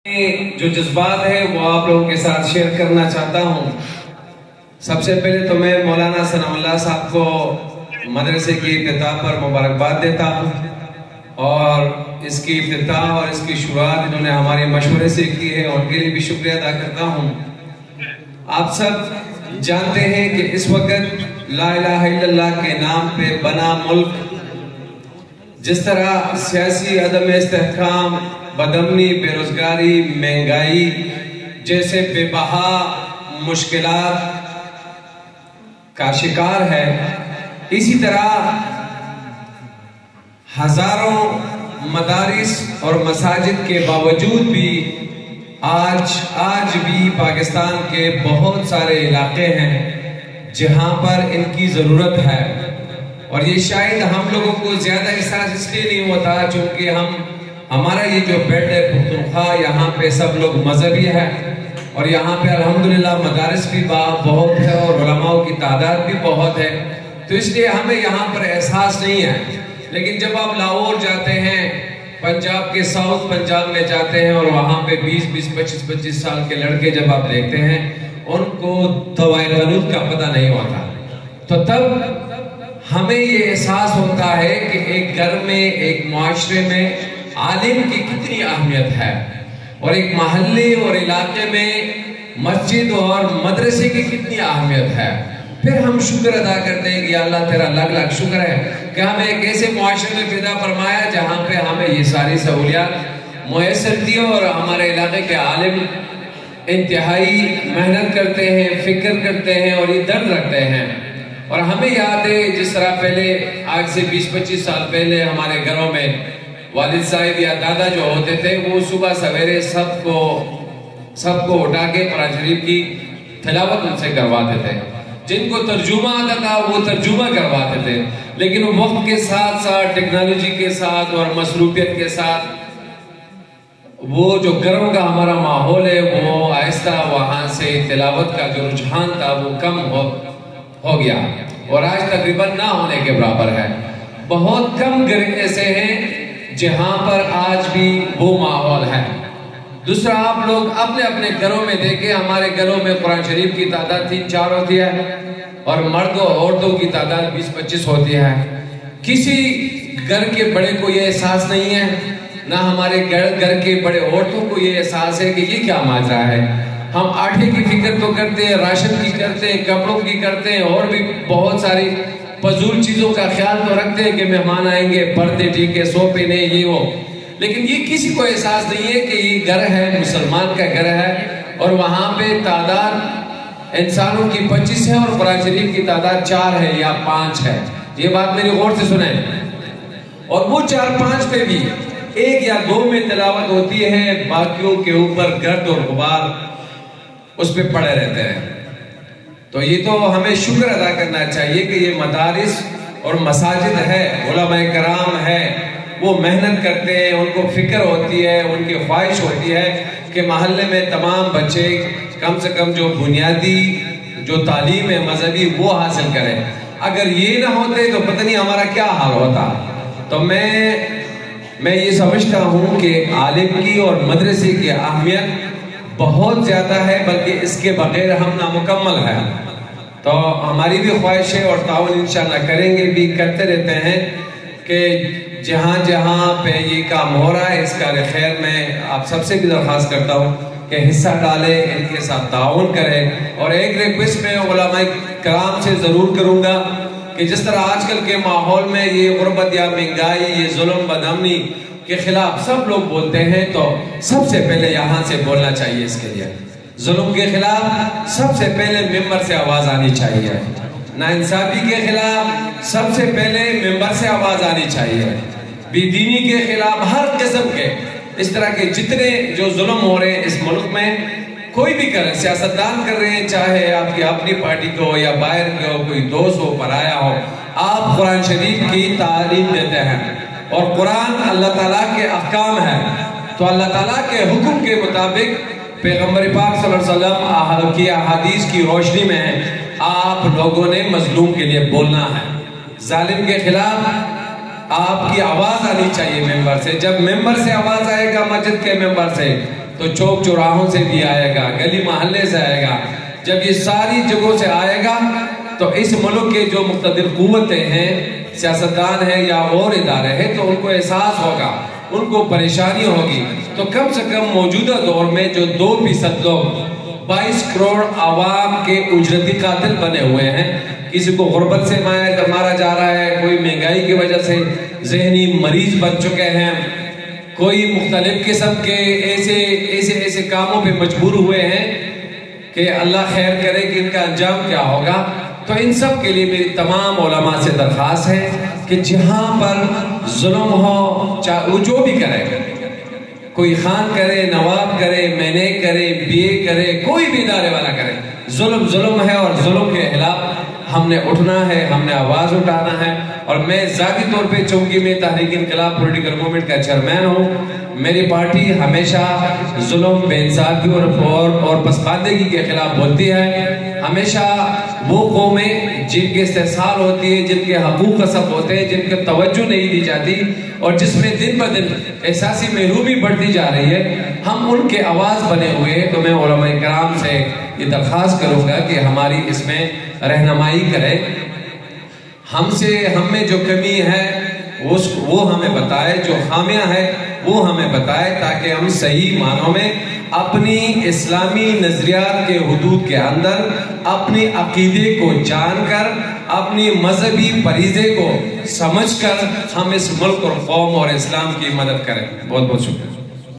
جو جذبات ہیں وہ آپ لوگوں کے ساتھ شیئر کرنا چاہتا ہوں۔ سب سے پہلے تو میں مولانا سنم اللہ صاحب کو مدرسے کی افتتاح پر مبارکباد دیتا ہوں، اور اس کی افتتاح اور اس کی شروعات انہوں نے ہمارے مشورے سے کی ہے، ان کے لیے بھی شکریہ ادا کرتا ہوں۔ آپ سب جانتے ہیں کہ اس وقت لا الہ الا اللہ کے نام پہ بنا ملک جس طرح سیاسی عدم استحکام، بدامنی، بے روزگاری، مہنگائی جیسے بے بہا مشکلات کا شکار ہے، اسی طرح ہزاروں مدارس اور مساجد کے باوجود بھی آج بھی پاکستان کے بہت سارے علاقے ہیں جہاں پر ان کی ضرورت ہے، اور یہ شاید ہم لوگوں کو زیادہ احساس اس لیے نہیں ہوتا چونکہ ہمارا یہ جو بیلٹ ہے پختونخوا، یہاں پہ سب لوگ مذہبی ہے، اور یہاں پہ الحمدللہ مدارس بھی بہت ہے اور علماء کی تعداد بھی بہت ہے، تو اس لیے ہمیں یہاں پر احساس نہیں ہے۔ لیکن جب آپ لاہور جاتے ہیں، پنجاب کے ساؤتھ پنجاب میں جاتے ہیں، اور وہاں پہ 20 25 سال کے لڑکے جب آپ دیکھتے ہیں، ان کو دوائے غنود کا پتہ نہیں ہوتا، تو تب ہمیں یہ احساس ہوتا ہے کہ ایک گھر میں، ایک معاشرے میں عالم کی کتنی اہمیت ہے، اور ایک محلے اور علاقے میں مسجد اور مدرسے کی کتنی اہمیت ہے۔ پھر ہم شکر ادا کرتے ہیں کہ یا اللہ تیرا لاکھ لاکھ شکر ہے کہ ہمیں ایک ایسے معاشرے میں پیدا فرمایا جہاں پہ ہمیں یہ ساری سہولیات میسر دی، اور ہمارے علاقے کے عالم انتہائی محنت کرتے ہیں، فکر کرتے ہیں اور یہ درد رکھتے ہیں۔ اور ہمیں یاد ہے جس طرح پہلے آج سے 20 25 سال پہلے ہمارے گھروں میں والد صاحب یا دادا جو ہوتے تھے، وہ صبح سویرے سب کو اٹھا کے قرآن شریف کی تلاوت ان سے کرواتے تھے، جن کو ترجمہ آتا تھا وہ ترجمہ کرواتے تھے، لیکن وقت کے ساتھ ساتھ، ٹیکنالوجی کے ساتھ اور مصروفیت کے ساتھ وہ جو گھروں کا ہمارا ماحول ہے وہ آہستہ وہاں سے تلاوت کا جو رجحان تھا وہ کم ہو گیا، اور آج تقریباً نہ ہونے کے برابر ہے۔ بہت کم گھر ایسے ہیں جہاں پر آج بھی وہ ماحول ہے۔ دوسرا، آپ لوگ اپنے اپنے گھروں میں دیکھیں، ہمارے گھروں میں قرآن شریف کی تعداد 3-4 ہوتی ہے، اور مرد اور عورتوں کی تعداد 20-25 ہوتی ہے۔ کسی گھر کے بڑے کو یہ احساس نہیں ہے، نہ ہمارے گھر کے بڑے عورتوں کو یہ احساس ہے کہ یہ کیا ماجرا ہے۔ ہم آٹے کی فکر تو کرتے ہیں، راشن کی کرتے ہیں، کپڑوں کی کرتے ہیں، اور بھی بہت ساری فضول چیزوں کا خیال تو رکھتے ہیں کہ مہمان آئیں گے، پردے ٹھیک ہے، سوپے نہیں، یہ وہ، لیکن یہ کسی کو احساس نہیں ہے کہ یہ گھر ہے، مسلمان کا گھر ہے، اور وہاں پہ تعداد انسانوں کی 25 ہے اور قرآن شریف کی تعداد 4 ہے یا 5 ہے۔ یہ بات میری غور سے سنیں، اور وہ 4-5 پہ بھی 1 یا 2 میں تلاوت ہوتی ہے، باقیوں کے اوپر گرد اور غبار اس پہ پڑے رہتے ہیں۔ تو یہ تو ہمیں شکر ادا کرنا چاہیے کہ یہ مدارس اور مساجد ہے، علماء کرام ہے، وہ محنت کرتے ہیں، ان کو فکر ہوتی ہے، ان کی خواہش ہوتی ہے کہ محلے میں تمام بچے کم سے کم جو بنیادی جو تعلیم ہے مذہبی وہ حاصل کریں۔ اگر یہ نہ ہوتے تو پتہ نہیں ہمارا کیا حال ہوتا۔ تو میں یہ سمجھتا ہوں کہ عالم کی اور مدرسے کی اہمیت بہت زیادہ ہے، بلکہ اس کے بغیر ہم نامکمل ہیں۔ تو ہماری بھی خواہش ہے، اور تعاون انشاءاللہ کریں گے بھی، کرتے رہتے ہیں کہ جہاں جہاں پہ یہ کام ہو رہا ہے اس کا خیر میں آپ سب سے بھی درخواست کرتا ہوں کہ حصہ ڈالیں، ان کے ساتھ تعاون کریں۔ اور ایک ریکویسٹ میں علماء کرام سے ضرور کروں گا کہ جس طرح آج کل کے ماحول میں یہ غربت یا مہنگائی، یہ ظلم بدامنی کے خلاف سب لوگ بولتے ہیں، تو سب سے پہلے یہاں سے بولنا چاہیے۔ اس کے لیے ظلم کے خلاف سب سے پہلے ممبر سے آواز آنی چاہیے، ناانصافی کے خلاف سب سے پہلے ممبر سے آواز آنی چاہیے، بے دینی کے خلاف، ہر قسم کے اس طرح کے جتنے جو ظلم ہو رہے ہیں اس ملک میں، کوئی بھی کرے، سیاستدان کر رہے ہیں، چاہے آپ کی اپنی پارٹی کو یا باہر کے ہو، کوئی دوست ہو، پرایا ہو، آپ قرآن شریف کی تعلیم دیتے ہیں، اور قرآن اللہ تعالیٰ کے احکام ہے، تو اللہ تعالیٰ کے حکم کے مطابق پیغمبر پاک صلی اللہ علیہ وسلم کی احادیث کی روشنی میں آپ لوگوں نے مظلوم کے لیے بولنا ہے، ظالم کے خلاف آپ کی آواز آنی چاہیے ممبر سے۔ جب ممبر سے آواز آئے گا، مسجد کے ممبر سے، تو چوک چوراہوں سے بھی آئے گا، گلی محلے سے آئے گا۔ جب یہ ساری جگہوں سے آئے گا تو اس ملک کے جو مقتدر قوتیں ہیں، سیاستدان ہیں یا اور ادارے ہیں، تو ان کو احساس ہوگا، ان کو پریشانی ہوگی۔ تو کم سے کم موجودہ دور میں جو 2% لوگ 22 کروڑ عوام کے اجرتی قاتل بنے ہوئے ہیں، کسی کو غربت سے مارا جا رہا ہے، کوئی مہنگائی کی وجہ سے ذہنی مریض بن چکے ہیں، کوئی مختلف قسم کے ایسے کاموں پہ مجبور ہوئے ہیں کہ اللہ خیر کرے کہ ان کا انجام کیا ہوگا۔ تو ان سب کے لیے میری تمام علماء سے درخواست ہے کہ جہاں پر ظلم ہو، چاہے وہ جو بھی کرے، کوئی خان کرے، نواب کرے، مینے کرے، بی اے کرے، کوئی بھی ادارے والا کرے، ظلم ہے اور ظلم کے خلاف ہم نے اٹھنا ہے، ہم نے آواز اٹھانا ہے۔ اور میں ذاتی طور پہ چونکہ میں تحریک انقلاب پولیٹیکل موومنٹ کا چیئرمین ہوں، میری پارٹی ہمیشہ ظلم، بے انصافی اور پسماندگی کے خلاف بولتی ہے۔ ہمیشہ وہ قومیں جن کے استحصال ہوتی ہے، جن کے حقوق غصب ہوتے ہیں، جن کے توجہ نہیں دی جاتی اور جس میں دن بدن احساسی محرومی بڑھتی جا رہی ہے، ہم ان کے آواز بنے ہوئے ہیں۔ تو میں علماء کرام سے یہ درخواست کروں گا کہ ہماری اس میں رہنمائی کرے، ہم میں جو کمی ہے وہ ہمیں بتائے، جو خامیاں ہے وہ ہمیں بتائے، تاکہ ہم صحیح معنوں میں اپنی اسلامی نظریات کے حدود کے اندر اپنی عقیدے کو جان کر، اپنی مذہبی فریضے کو سمجھ کر ہم اس ملک اور قوم اور اسلام کی مدد کریں۔ بہت بہت شکریہ۔